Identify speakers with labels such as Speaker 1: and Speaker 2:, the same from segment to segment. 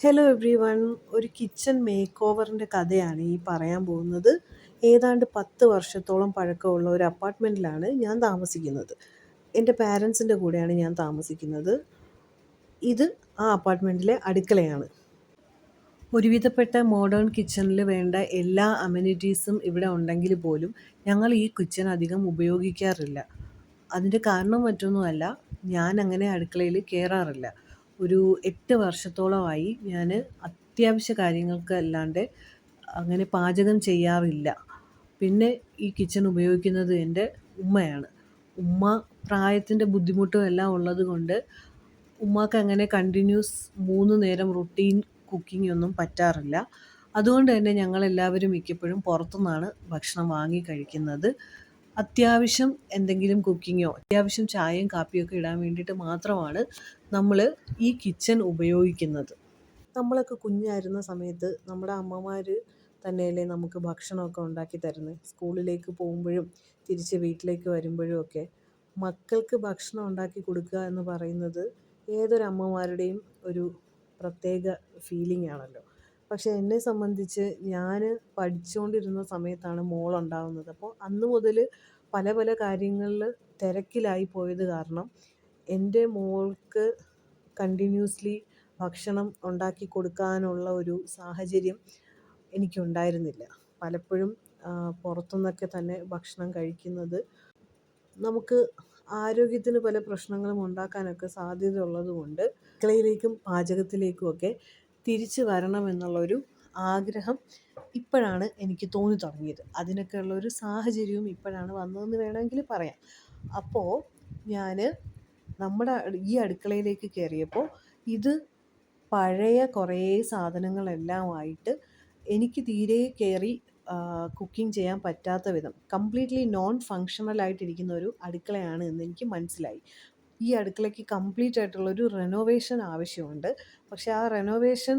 Speaker 1: Hello every one. ഒരു kitchen make ഓവറിൻ്റെ കഥയാണ് ഈ പറയാൻ പോകുന്നത്. ഏതാണ്ട് 10 വർഷത്തോളം പഴക്കമുള്ള ഒരു അപ്പാർട്ട്മെൻറ്റിലാണ് ഞാൻ താമസിക്കുന്നത്. എൻ്റെ പാരൻസിൻ്റെ കൂടെയാണ് ഞാൻ താമസിക്കുന്നത്. ഇത് ആ അപ്പാർട്ട്മെൻറ്റിലെ അടുക്കളയാണ്. ഒരുവിധപ്പെട്ട മോഡേൺ കിച്ചണിൽ വേണ്ട എല്ലാ അമ്യൂണിറ്റീസും ഇവിടെ ഉണ്ടെങ്കിൽ പോലും ഞങ്ങൾ ഈ കിച്ചൺ അധികം ഉപയോഗിക്കാറില്ല. അതിൻ്റെ കാരണം മറ്റൊന്നുമല്ല, ഞാൻ അങ്ങനെ അടുക്കളയിൽ കയറാറില്ല. ഒരു 8 വർഷത്തോളമായി ഞാൻ അത്യാവശ്യ കാര്യങ്ങൾക്ക് അല്ലാണ്ട് അങ്ങനെ പാചകം ചെയ്യാറില്ല. പിന്നെ ഈ കിച്ചൺ ഉപയോഗിക്കുന്നത് എൻ്റെ ഉമ്മയാണ്. ഉമ്മ പ്രായത്തിൻ്റെ ബുദ്ധിമുട്ടും എല്ലാം ഉള്ളത് കൊണ്ട് ഉമ്മാക്ക് അങ്ങനെ കണ്ടിന്യൂസ് 3 നേരം റുട്ടീൻ കുക്കിംഗ് ഒന്നും പറ്റാറില്ല. അതുകൊണ്ട് തന്നെ ഞങ്ങളെല്ലാവരും മിക്കപ്പോഴും പുറത്തുനിന്നാണ് ഭക്ഷണം വാങ്ങി കഴിക്കുന്നത്. അത്യാവശ്യം എന്തെങ്കിലും കുക്കിങ്ങോ അത്യാവശ്യം ചായയും കാപ്പിയൊക്കെ ഇടാൻ വേണ്ടിയിട്ട് മാത്രമാണ് നമ്മൾ ഈ കിച്ചൺ ഉപയോഗിക്കുന്നത്. നമ്മളൊക്കെ കുഞ്ഞായിരുന്ന സമയത്ത് നമ്മുടെ അമ്മമാർ തന്നെയല്ലേ നമുക്ക് ഭക്ഷണമൊക്കെ ഉണ്ടാക്കി തരുന്നത്. സ്കൂളിലേക്ക് പോകുമ്പോഴും തിരിച്ച് വീട്ടിലേക്ക് വരുമ്പോഴും ഒക്കെ മക്കൾക്ക് ഭക്ഷണം ഉണ്ടാക്കി കൊടുക്കുക എന്ന് പറയുന്നത് ഏതൊരു അമ്മമാരുടെയും ഒരു പ്രത്യേക ഫീലിംഗ് ആണല്ലോ. പക്ഷേ എന്നെ സംബന്ധിച്ച് ഞാൻ പഠിച്ചുകൊണ്ടിരുന്ന സമയത്താണ് മോളുണ്ടാകുന്നത്. അപ്പോൾ അന്ന് മുതൽ പല പല കാര്യങ്ങളിൽ തിരക്കിലായി പോയത് കാരണം എൻ്റെ മോൾക്ക് കണ്ടിന്യൂസ്ലി ഭക്ഷണം ഉണ്ടാക്കി കൊടുക്കാനുള്ള ഒരു സാഹചര്യം എനിക്കുണ്ടായിരുന്നില്ല. പലപ്പോഴും പുറത്തുനിന്നൊക്കെ തന്നെ ഭക്ഷണം കഴിക്കുന്നത് നമുക്ക് ആരോഗ്യത്തിന് പല പ്രശ്നങ്ങളും ഉണ്ടാക്കാനൊക്കെ സാധ്യത ഉള്ളതുകൊണ്ട് അടുക്കളയിലേക്കും പാചകത്തിലേക്കുമൊക്കെ തിരിച്ചു വരണമെന്നുള്ളൊരു ആഗ്രഹം ഇപ്പോഴാണ് എനിക്ക് തോന്നി തുടങ്ങിയത്. അതിനൊക്കെ ഉള്ളൊരു സാഹചര്യവും ഇപ്പോഴാണ് വന്നതെന്ന് വേണമെങ്കിൽ പറയാം. അപ്പോൾ ഞാൻ നമ്മുടെ ഈ അടുക്കളയിലേക്ക് കയറിയപ്പോൾ ഇത് പഴയ കുറേ സാധനങ്ങളെല്ലാമായിട്ട് എനിക്ക് തീരെ കയറി കുക്കിംഗ് ചെയ്യാൻ പറ്റാത്ത വിധം കംപ്ലീറ്റ്ലി നോൺ ഫങ്ഷണൽ ആയിട്ടിരിക്കുന്ന ഒരു അടുക്കളയാണ് എന്ന് എനിക്ക് മനസ്സിലായി. ഈ അടുക്കളയ്ക്ക് കംപ്ലീറ്റ് ആയിട്ടുള്ളൊരു റെനോവേഷൻ ആവശ്യമുണ്ട്. പക്ഷേ ആ റെനോവേഷൻ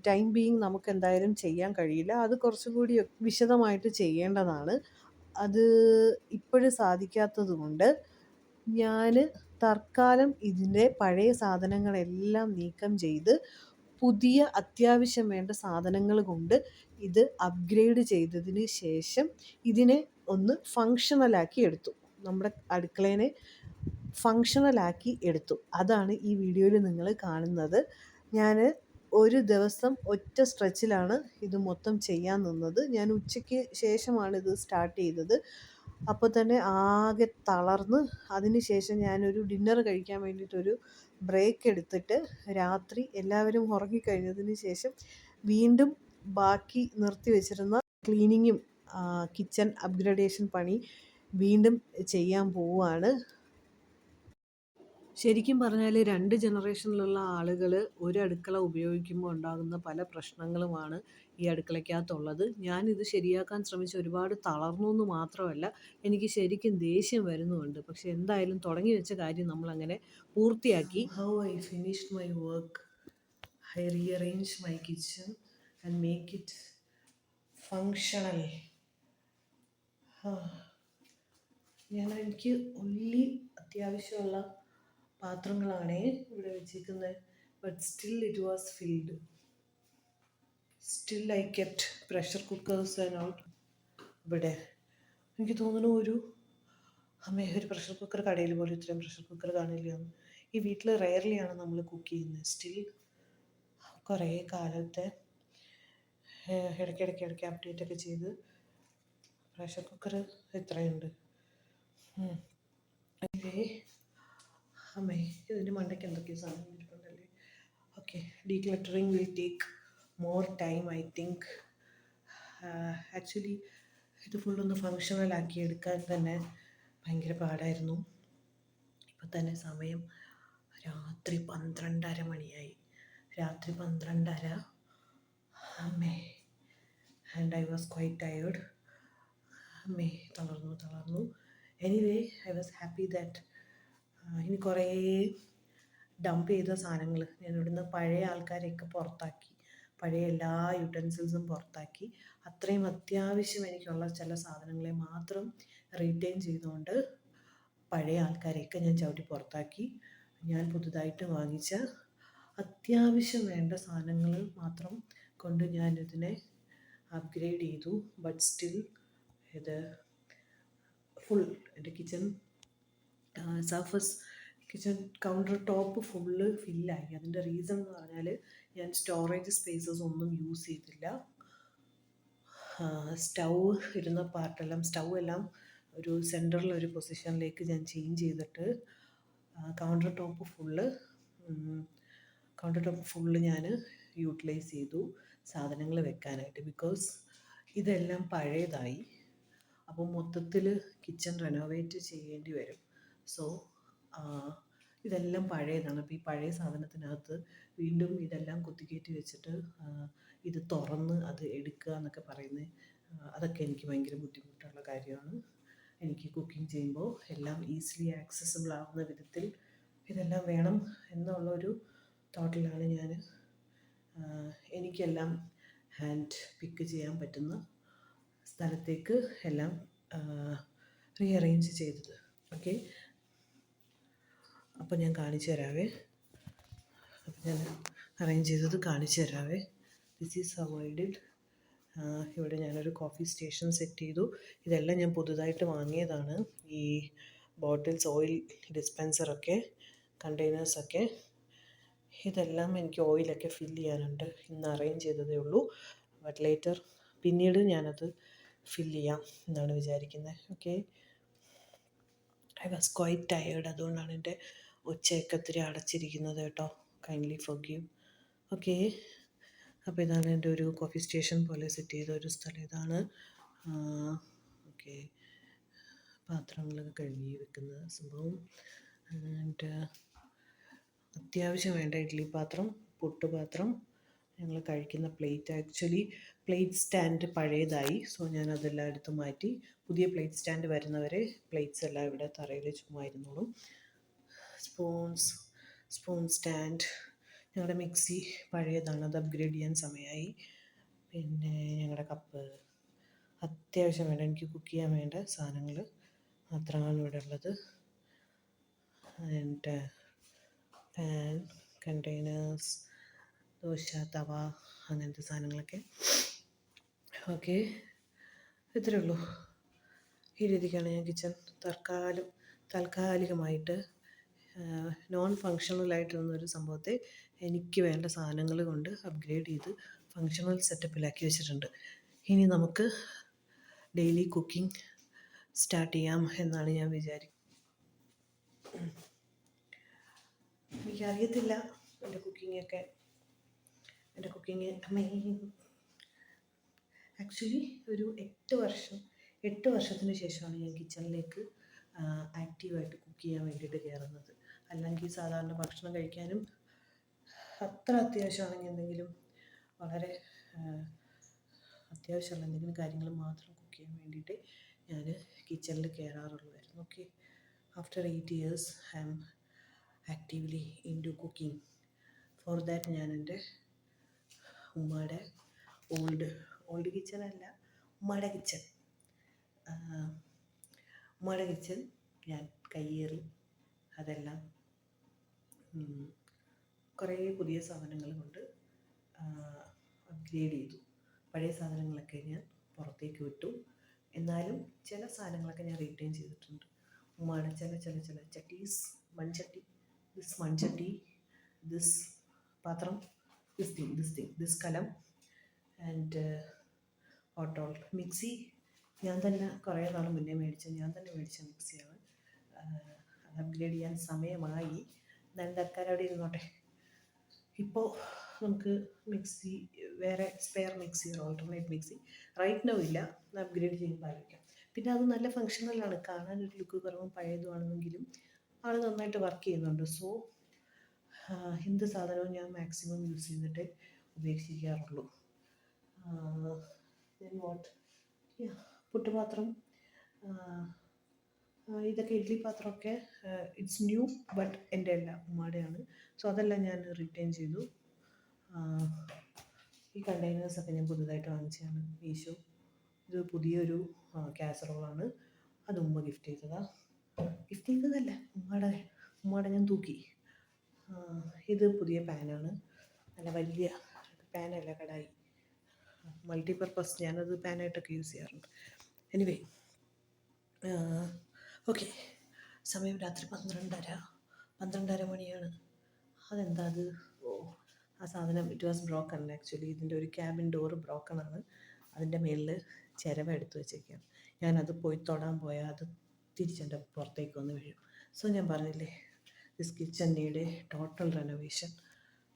Speaker 1: ടൈം ബീയിങ് നമുക്ക് എന്തായാലും ചെയ്യാൻ കഴിയില്ല. അത് കുറച്ചുകൂടി വിശദമായിട്ട് ചെയ്യേണ്ടതാണ്. അത് ഇപ്പോഴും സാധിക്കാത്തത് കൊണ്ട് ഞാൻ തൽക്കാലം ഇതിൻ്റെ പഴയ സാധനങ്ങളെല്ലാം നീക്കം ചെയ്ത് പുതിയ അത്യാവശ്യം വേണ്ട സാധനങ്ങൾ കൊണ്ട് ഇത് അപ്ഗ്രേഡ് ചെയ്തതിന് ശേഷം ഇതിനെ ഒന്ന് ഫങ്ഷണലാക്കി എടുത്തു. നമ്മുടെ അടുക്കളേനെ ഫങ്ഷണലാക്കി എടുത്തു. അതാണ് ഈ വീഡിയോയിൽ നിങ്ങൾ കാണുന്നത്. ഞാൻ ഒരു ദിവസം ഒറ്റ സ്ട്രെച്ചിലാണ് ഇത് മൊത്തം ചെയ്യാൻ നിന്നത്. ഞാൻ ഉച്ചയ്ക്ക് ശേഷമാണ് ഇത് സ്റ്റാർട്ട് ചെയ്തത്. അപ്പോൾ തന്നെ ആകെ തളർന്ന് അതിന് ശേഷം ഞാനൊരു ഡിന്നർ കഴിക്കാൻ വേണ്ടിയിട്ടൊരു ബ്രേക്ക് എടുത്തിട്ട് രാത്രി എല്ലാവരും ഉറങ്ങിക്കഴിഞ്ഞതിന് ശേഷം വീണ്ടും ബാക്കി നിർത്തി വെച്ചിരുന്ന ക്ലീനിങ്ങും കിച്ചൺ അപ്ഗ്രഡേഷൻ പണി വീണ്ടും ചെയ്യാൻ പോവുകയാണ്. ശരിക്കും പറഞ്ഞാൽ 2 ജനറേഷനിലുള്ള ആളുകൾ ഒരു അടുക്കള ഉപയോഗിക്കുമ്പോൾ ഉണ്ടാകുന്ന പല പ്രശ്നങ്ങളുമാണ് ഈ അടുക്കളയ്ക്കകത്തുള്ളത്. ഞാനിത് ശരിയാക്കാൻ ശ്രമിച്ച് ഒരുപാട് തളർന്നു എന്ന് മാത്രമല്ല, എനിക്ക് ശരിക്കും ദേഷ്യം വരുന്നുമുണ്ട്. പക്ഷെ എന്തായാലും തുടങ്ങി വെച്ച കാര്യം നമ്മളങ്ങനെ പൂർത്തിയാക്കി. How I finished my work. I rearrange my kitchen and make it functional. എനിക്ക് ഒൺലി അത്യാവശ്യമുള്ള പാത്രങ്ങളാണ് ഇവിടെ വെച്ചിരിക്കുന്നത്. But still it was filled. Still I kept pressure cookers and all. ഇവിടെ എനിക്ക് തോന്നുന്നു ഒരു പ്രഷർ കുക്കർ കടയിൽ പോലും ഇത്രയും പ്രഷർ കുക്കർ കാണില്ല. ഈ വീട്ടിൽ റെയർലിയാണ് നമ്മൾ കുക്ക് ചെയ്യുന്നത്. സ്റ്റിൽ കുറേ കാലത്തെ ഇടയ്ക്കിടയ്ക്ക് അപ്ഡേറ്റ് ഒക്കെ ചെയ്ത് പ്രഷർ കുക്കർ എത്രയുണ്ട്. ഇതിൻ്റെ മണ്ടയ്ക്ക് എന്തൊക്കെയോ സാധനം ഇരിപ്പുണ്ടല്ലേ. Okay, decluttering will take more time I think. Actually ഇത് ഫുള്ളൊന്ന് ഫങ്ഷണലാക്കി എടുക്കാൻ തന്നെ ഭയങ്കര പാടായിരുന്നു. ഇപ്പം തന്നെ സമയം രാത്രി 12:30 മണിയായി. രാത്രി 12:30. And I was quite tired. തളർന്നു. Anyway, I was happy that ഇനി കുറേ ഡംപ് ചെയ്ത സാധനങ്ങൾ ഞാൻ ഇവിടുന്ന് പഴയ ആൾക്കാരെയൊക്കെ പുറത്താക്കി, പഴയ എല്ലാ യൂട്ടൻസിൽസും പുറത്താക്കി. അത്രയും അത്യാവശ്യം എനിക്കുള്ള ചില സാധനങ്ങളെ മാത്രം റീറ്റെയിൻ ചെയ്തുകൊണ്ട് പഴയ ആൾക്കാരെയൊക്കെ ഞാൻ ചവിട്ടി പുറത്താക്കി. ഞാൻ പുതുതായിട്ട് വാങ്ങിച്ച അത്യാവശ്യം വേണ്ട സാധനങ്ങൾ മാത്രം കൊണ്ട് ഞാനിതിനെ അപ്ഗ്രേഡ് ചെയ്തു. ബട്ട് സ്റ്റിൽ ഇത് ഫുൾ എൻ്റെ kitchen surface kitchen counter top full ഫില്ലായി. അതിൻ്റെ റീസൺ എന്ന് പറഞ്ഞാൽ ഞാൻ സ്റ്റോറേജ് സ്പേസസ് ഒന്നും യൂസ് ചെയ്തില്ല. സ്റ്റൗ ഇരുന്ന പാർട്ടെല്ലാം സ്റ്റൗ എല്ലാം ഒരു സെൻറ്ററിൽ ഒരു പൊസിഷനിലേക്ക് ഞാൻ ചേഞ്ച് ചെയ്തിട്ട് കൗണ്ടർ ടോപ്പ് ഫുള്ള് ഞാൻ യൂട്ടിലൈസ് ചെയ്തു സാധനങ്ങൾ വെക്കാനായിട്ട്. ബിക്കോസ് ഇതെല്ലാം പഴയതായി. അപ്പോൾ മൊത്തത്തിൽ കിച്ചൺ റെനോവേറ്റ് ചെയ്യേണ്ടി വരും. സോ ഇതെല്ലാം പഴയതാണ്. അപ്പോൾ ഈ പഴയ സാധനത്തിനകത്ത് വീണ്ടും ഇതെല്ലാം കുത്തിക്കയറ്റി വെച്ചിട്ട് ഇത് തുറന്ന് അത് എടുക്കുക എന്നൊക്കെ പറയുന്നത്, അതൊക്കെ എനിക്ക് ഭയങ്കര ബുദ്ധിമുട്ടുള്ള കാര്യമാണ്. എനിക്ക് കുക്കിംഗ് ചെയ്യുമ്പോൾ എല്ലാം ഈസിലി ആക്സസിബിൾ ആവുന്ന വിധത്തിൽ ഇതെല്ലാം വേണം എന്നുള്ളൊരു തോട്ടിലാണ് ഞാൻ എനിക്കെല്ലാം ഹാൻഡ് പിക്ക് ചെയ്യാൻ പറ്റുന്ന സ്ഥലത്തേക്ക് എല്ലാം റീഅറേഞ്ച് ചെയ്തത്. ഓക്കെ, അപ്പോൾ ഞാൻ കാണിച്ചു തരാവേ. അപ്പോൾ ഞാൻ അറേഞ്ച് ചെയ്തത് കാണിച്ചു തരാവേ. This is how I did. ഇവിടെ ഞാനൊരു കോഫി സ്റ്റേഷൻ സെറ്റ് ചെയ്തു. ഇതെല്ലാം ഞാൻ പുതുതായിട്ട് വാങ്ങിയതാണ്. ഈ ബോട്ടിൽസ്, ഓയിൽ ഡിസ്പെൻസറൊക്കെ, കണ്ടെയ്നേഴ്സൊക്കെ, ഇതെല്ലാം എനിക്ക് ഓയിലൊക്കെ ഫില്ല് ചെയ്യാനുണ്ട്. ഇന്ന് അറേഞ്ച് ചെയ്തതേ ഉള്ളൂ. ബട്ട് ലേറ്റർ പിന്നീട് ഞാനത് ഫില്ല് ചെയ്യാം എന്നാണ് വിചാരിക്കുന്നത്. Okay, I was quite tired. അതുകൊണ്ടാണ് എൻ്റെ ഒച്ചയൊക്കെ ഒത്തിരി അടച്ചിരിക്കുന്നത് കേട്ടോ. Kindly forgive. ഓക്കെ, അപ്പോൾ ഇതാണ് എൻ്റെ ഒരു കോഫി സ്റ്റേഷൻ പോലെ സെറ്റ് ചെയ്ത ഒരു സ്ഥലം ഇതാണ്. ഓക്കെ, പാത്രങ്ങളൊക്കെ കഴുകി വെക്കുന്ന സംഭവം. ആൻഡ് അത്യാവശ്യം വേണ്ട ഇഡ്ഡലി പാത്രം, പുട്ടുപാത്രം, ഞങ്ങൾ കഴിക്കുന്ന പ്ലേറ്റ്. ആക്ച്വലി പ്ലേറ്റ് സ്റ്റാൻഡ് പഴയതായി. സോ ഞാൻ അതെല്ലാം എടുത്ത് മാറ്റി. പുതിയ പ്ലേറ്റ് സ്റ്റാൻഡ് വരുന്നവരെ പ്ലേറ്റ്സ് എല്ലാം ഇവിടെ തറയിൽ ചുമ്മാ ഇരുന്നോളും. Spoon stand. ഞങ്ങളുടെ മിക്സി പഴയതാണ്, അത് അപ്ഗ്രേഡ് ചെയ്യാൻ സമയമായി. പിന്നെ ഞങ്ങളുടെ കപ്പ്, അത്യാവശ്യം വേണ്ട എനിക്ക് കുക്ക് ചെയ്യാൻ വേണ്ട സാധനങ്ങൾ മാത്രമാണ് ഇവിടെ ഉള്ളത്. And pan, containers, dosa tawa, അങ്ങനത്തെ സാധനങ്ങളൊക്കെ. ഓക്കെ, ഇത്രയേ ഉള്ളൂ. ഈ രീതിക്കാണ് ഞാൻ കിച്ചൺ താൽക്കാലികമായിട്ട് നോൺ ഫങ്ഷണലായിട്ടിരുന്നൊരു സംഭവത്തെ എനിക്ക് വേണ്ട സാധനങ്ങൾ കൊണ്ട് അപ്ഗ്രേഡ് ചെയ്ത് ഫങ്ഷണൽ സെറ്റപ്പിലാക്കി വെച്ചിട്ടുണ്ട്. ഇനി നമുക്ക് ഡെയിലി കുക്കിംഗ് സ്റ്റാർട്ട് ചെയ്യാം എന്നാണ് ഞാൻ വിചാരിക്കുന്നത്. എനിക്കറിയത്തില്ല എൻ്റെ കുക്കിങ് ആക്ച്വലി ഒരു 8 വർഷത്തിന് ശേഷമാണ് ഞാൻ കിച്ചണിലേക്ക് ആക്റ്റീവായിട്ട് കുക്ക് ചെയ്യാൻ വേണ്ടിയിട്ട് കയറുന്നത്. അല്ലെങ്കിൽ സാധാരണ ഭക്ഷണം കഴിക്കാനും അത്ര അത്യാവശ്യമാണെങ്കിൽ എന്തെങ്കിലും വളരെ അത്യാവശ്യമുള്ള എന്തെങ്കിലും കാര്യങ്ങൾ മാത്രം കുക്ക് ചെയ്യാൻ വേണ്ടിയിട്ട് ഞാൻ കിച്ചണിൽ കയറാറുള്ളതായിരുന്നു. Okay, after 8 years I am actively into cooking. For that ഞാൻ എൻ്റെ ഉമ്മയുടെ ഓൾഡ് കിച്ചണല്ല, ഉമ്മയുടെ കിച്ചൺ ഞാൻ കയ്യേറി അതെല്ലാം കുറേ പുതിയ സാധനങ്ങൾ കൊണ്ട് അപ്ഗ്രേഡ് ചെയ്തു. പഴയ സാധനങ്ങളൊക്കെ ഞാൻ പുറത്തേക്ക് വിട്ടു. എന്നാലും ചില സാധനങ്ങളൊക്കെ ഞാൻ റീറ്റെയിൻ ചെയ്തിട്ടുണ്ട്. ഉമ്മയുടെ ചില ചട്ടീസ്, മൺചട്ടി, ദിസ് പാത്രം, ദിസ് കലം, ആൻഡ് ഹോട്ടോൾ മിക്സി. ഞാൻ തന്നെ കുറേ നാൾ മുന്നേ മേടിച്ച മിക്സിയാണ്. അപ്ഗ്രേഡ് ചെയ്യാൻ സമയമായി. എന്നാലും തൽക്കാലം അവിടെ ഇരുന്നോട്ടെ. ഇപ്പോൾ നമുക്ക് മിക്സി, വേറെ spare mixie, alternate mixie right now ഇല്ല, അപ്ഗ്രേഡ് ചെയ്യുമ്പോൾ ആയിരിക്കാം. പിന്നെ അത് നല്ല ഫങ്ഷണലാണ്, കാണാനൊരു ലുക്ക് കുറവും പഴയതുമാണെന്നെങ്കിലും ആൾ നന്നായിട്ട് വർക്ക് ചെയ്യുന്നുണ്ട്. സോ എന്ത് സാധനവും ഞാൻ മാക്സിമം യൂസ് ചെയ്തിട്ട് ഉപേക്ഷിക്കാറുള്ളൂ. പുട്ടുപാത്രം, ഇതൊക്കെ ഇഡ്ഡലി പാത്രമൊക്കെ ഇറ്റ്സ് ന്യൂ, ബട്ട് എൻ്റെ അല്ല, ഉമ്മയുടെയാണ്. സോ അതെല്ലാം ഞാൻ റിട്ടേൺ ചെയ്തു. ഈ കണ്ടെയ്നേഴ്സൊക്കെ ഞാൻ പുതുതായിട്ട് വാങ്ങിച്ചതാണ്, മീഷോ. ഇത് പുതിയൊരു കാസറോളാണ്. അത് ഉമ്മ ഗിഫ്റ്റ് ചെയ്തതല്ല, ഉമ്മയുടെ ഞാൻ തൂക്കി. ഇത് പുതിയ പാനാണ്, നല്ല വലിയ പാനല്ല, കടായി, മൾട്ടിപർപ്പസ്. ഞാനത് പാനായിട്ടൊക്കെ യൂസ് ചെയ്യാറുണ്ട്. Anyway, okay. സമയം രാത്രി 12:30 മണിയാണ്. അതെന്താ അത്? ഓ, ആ സാധനം ഇറ്റ് വാസ് ബ്രോക്കൺ. ആക്ച്വലി ഇതിൻ്റെ ഒരു ക്യാബിൻ ഡോറ് ബ്രോക്കണാണ്. അതിൻ്റെ മേളിൽ ചിരവ എടുത്ത് വെച്ചേക്കാണ്. ഞാനത് പോയി തൊടാൻ പോയാൽ അത് തിരിച്ചെൻ്റെ പുറത്തേക്ക് വന്ന് വീഴും. സോ ഞാൻ പറഞ്ഞില്ലേ, this kitchen need a total renovation.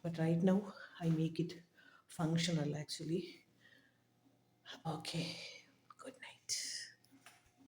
Speaker 1: But right now I make it functional actually. Okay, good night.